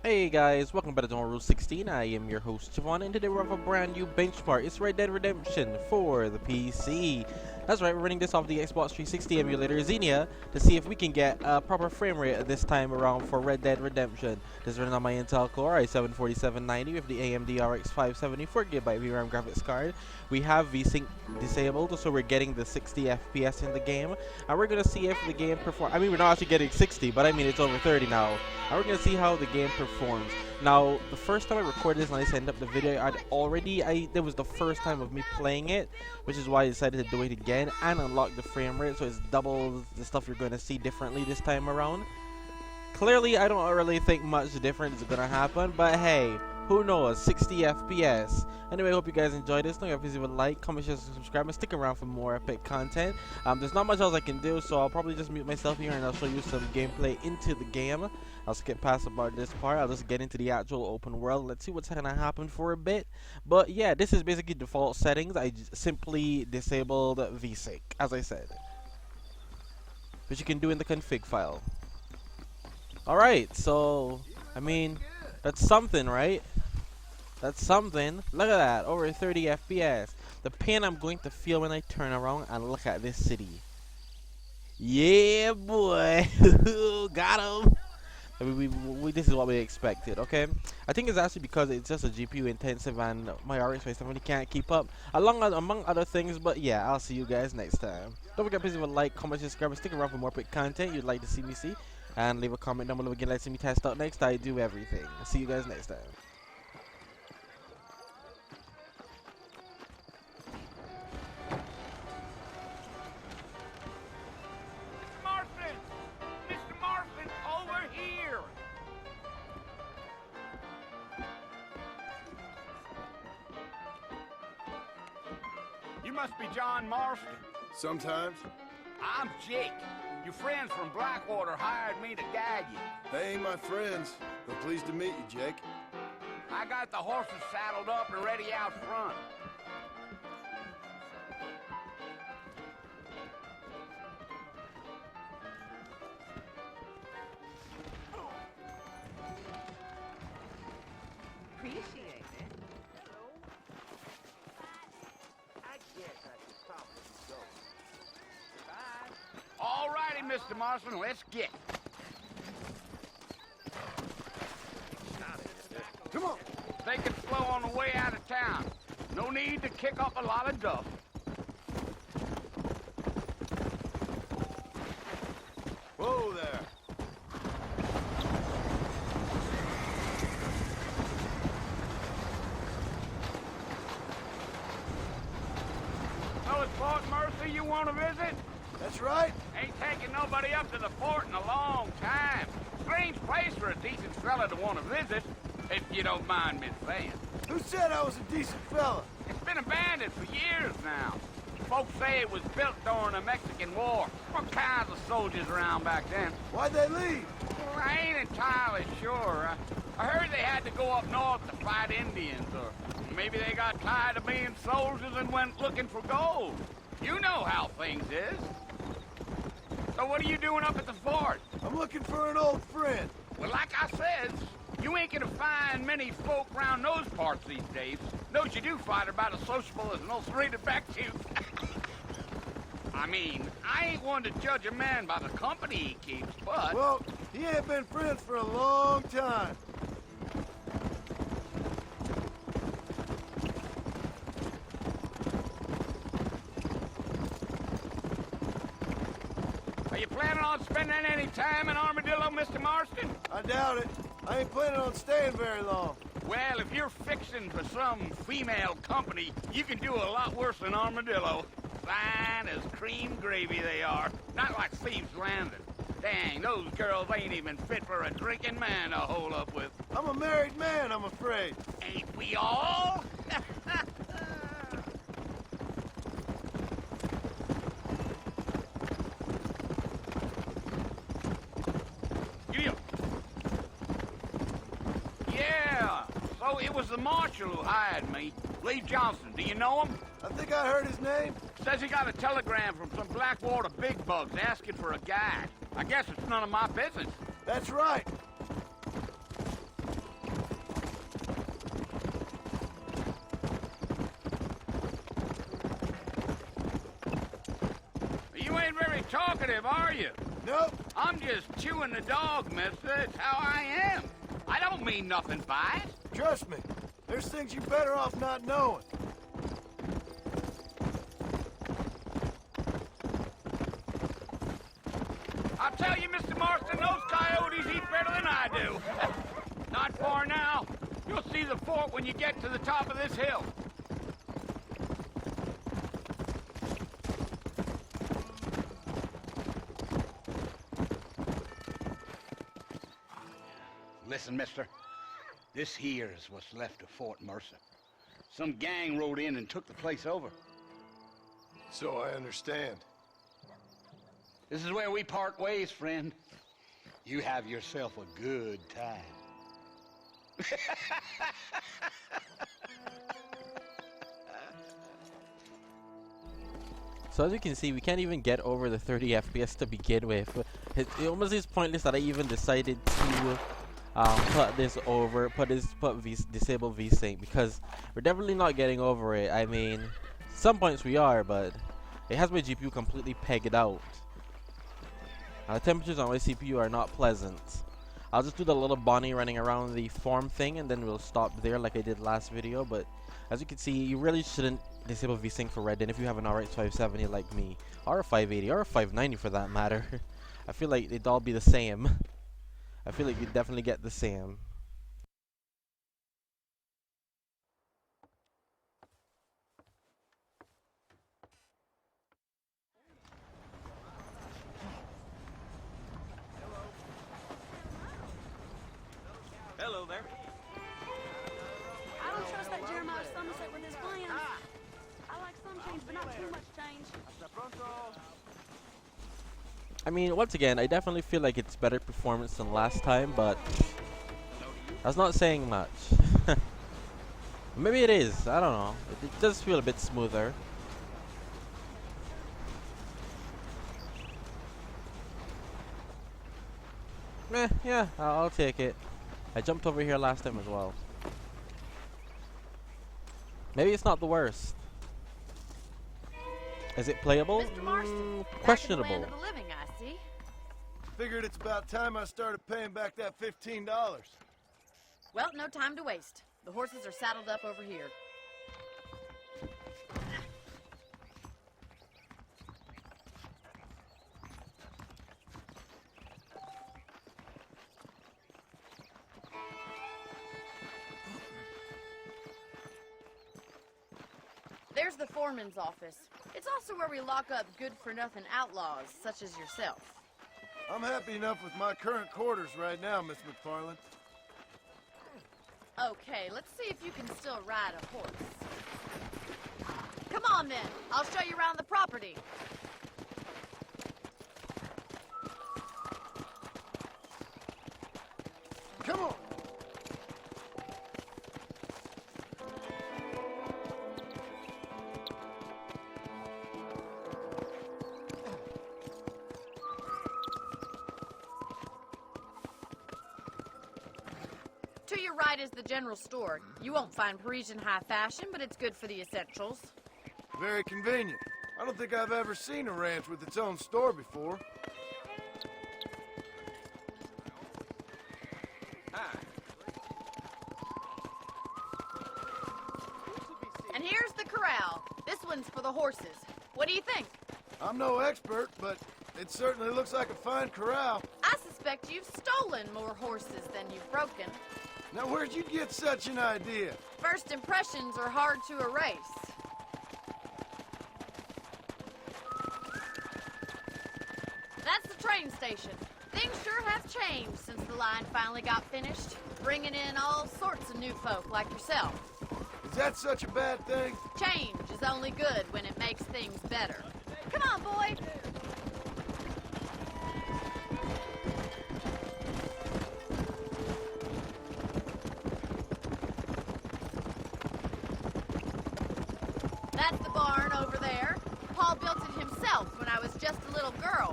Hey guys, welcome back to Rule 16. I am your host Javon, and today we have a brand new benchmark. It's Red Dead Redemption for the PC. That's right, we're running this off the Xbox 360 emulator Xenia to see if we can get a proper frame rate this time around for Red Dead Redemption. This is running on my Intel Core i7-4790 with the AMD RX-570 4GB VRAM graphics card. We have VSync disabled, so we're getting the 60 FPS in the game, and we're gonna see if the game performs. I mean, we're not actually getting 60, but I mean it's over 30 now. And we're gonna see how the game performs. Now, the first time I recorded this and I sent up the video, that was the first time of me playing it, which is why I decided to do it again and unlock the frame rate, so it's double the stuff you're going to see differently this time around. Clearly, I don't really think much different is going to happen, but hey, who knows, 60 FPS. Anyway, I hope you guys enjoyed this. Don't forget to leave a like, comment, share, subscribe, and stick around for more epic content. There's not much else I can do, so I'll probably just mute myself here and I'll show you some gameplay into the game. I'll skip past about this part. I'll just get into the actual open world. Let's see what's gonna happen for a bit. But yeah, this is basically default settings. I simply disabled VSync, as I said, which you can do in the config file. Alright, so I mean, that's something, right? That's something. Look at that, over 30 FPS. The pain I'm going to feel when I turn around and look at this city. Yeah, boy. Got him. I mean, this is what we expected, okay? I think it's actually because it's just a GPU intensive and my RX-570 can't keep up, among other things, but yeah, I'll see you guys next time. Don't forget, please leave a like, comment, subscribe, and stick around for more quick content you'd like to see me see. And leave a comment down below again, let's see me test out next. I do everything. I'll see you guys next time. You must be John Marston. Sometimes. I'm Jake. Your friends from Blackwater hired me to guide you. They ain't my friends, but pleased to meet you, Jake. I got the horses saddled up and ready out front. Appreciate it. I guess I should probably go. Bye. All righty, Mr. Marston, let's get. Come on! Take it slow on the way out of town. No need to kick up a lot of dust. Whoa there! So it's Fort Mercy you want to visit? That's right. Ain't taking nobody up to the fort in a long time. Strange place for a decent fella to want to visit, if you don't mind me saying. Who said I was a decent fella? It's been abandoned for years now. Folks say it was built during the Mexican War. What kinds of soldiers around back then? Why'd they leave? Well, I ain't entirely sure. I heard they had to go up north to fight Indians, or maybe they got tired of being soldiers and went looking for gold. You know how things is. So what are you doing up at the fort? I'm looking for an old friend. Well, like I said, you ain't gonna find many folk around those parts these days. Those you do find are about as sociable as an ulcerated back tooth. I mean, I ain't one to judge a man by the company he keeps, but... Well, he ain't been friends for a long time. Are you planning on spending any time in Armadillo, Mr. Marston? I doubt it. I ain't planning on staying very long. Well, if you're fixing for some female company, you can do a lot worse than Armadillo. Fine as cream gravy they are. Not like Thieves' Landing. Dang, those girls ain't even fit for a drinking man to hole up with. I'm a married man, I'm afraid. Ain't we all? Yeah, so it was the marshal who hired me. Lee Johnson, do you know him? I think I heard his name. Says he got a telegram from some Blackwater big bugs asking for a guide. I guess it's none of my business. That's right. talkative, are you? Nope. I'm just chewing the dog, mister. It's how I am. I don't mean nothing by it. Trust me. There's things you're better off not knowing. I'll tell you, Mr. Marston, those coyotes eat better than I do. Not far now. You'll see the fort when you get to the top of this hill. Listen, mister. This here is what's left of Fort Mercer. Some gang rode in and took the place over. So I understand. This is where we part ways, friend. You have yourself a good time. So as you can see, we can't even get over the 30 FPS to begin with. It almost is pointless that I even decided to disable VSync, because we're definitely not getting over it. I mean, some points we are, but it has my GPU completely pegged out. The temperatures on my CPU are not pleasant. I'll just do the little Bonnie running around the farm thing, and then we'll stop there like I did last video. But as you can see, you really shouldn't disable VSync for Red Dead if you have an RX-570 like me, or a 580, or a 590 for that matter. I feel like they'd all be the same. I feel like you'd definitely get the same. Hello there. I don't trust that Jeremiah Somerset with his plans. I like some change, but not too much change. I mean, once again, I definitely feel like it's better performance than last time, but that's not saying much. Maybe it is. I don't know. It does feel a bit smoother. Yeah, I'll take it. I jumped over here last time as well. Maybe it's not the worst. Is it playable? Mr. Marston, Questionable. back in the land of the living, I see. Figured it's about time I started paying back that $15. Well, no time to waste. The horses are saddled up over here. There's the foreman's office. It's also where we lock up good-for-nothing outlaws, such as yourself. I'm happy enough with my current quarters right now, Miss McFarland. Okay, let's see if you can still ride a horse. Come on, then. I'll show you around the property. Come on! To your right is the general store. You won't find Parisian high fashion, but it's good for the essentials. Very convenient. I don't think I've ever seen a ranch with its own store before. And here's the corral. This one's for the horses. What do you think? I'm no expert, but it certainly looks like a fine corral. I suspect you've stolen more horses than you've broken. Now, where'd you get such an idea? First impressions are hard to erase. That's the train station. Things sure have changed since the line finally got finished, bringing in all sorts of new folk like yourself. Is that such a bad thing? Change is only good when it makes things better. Come on, boy. That's the barn over there. Paul built it himself when I was just a little girl.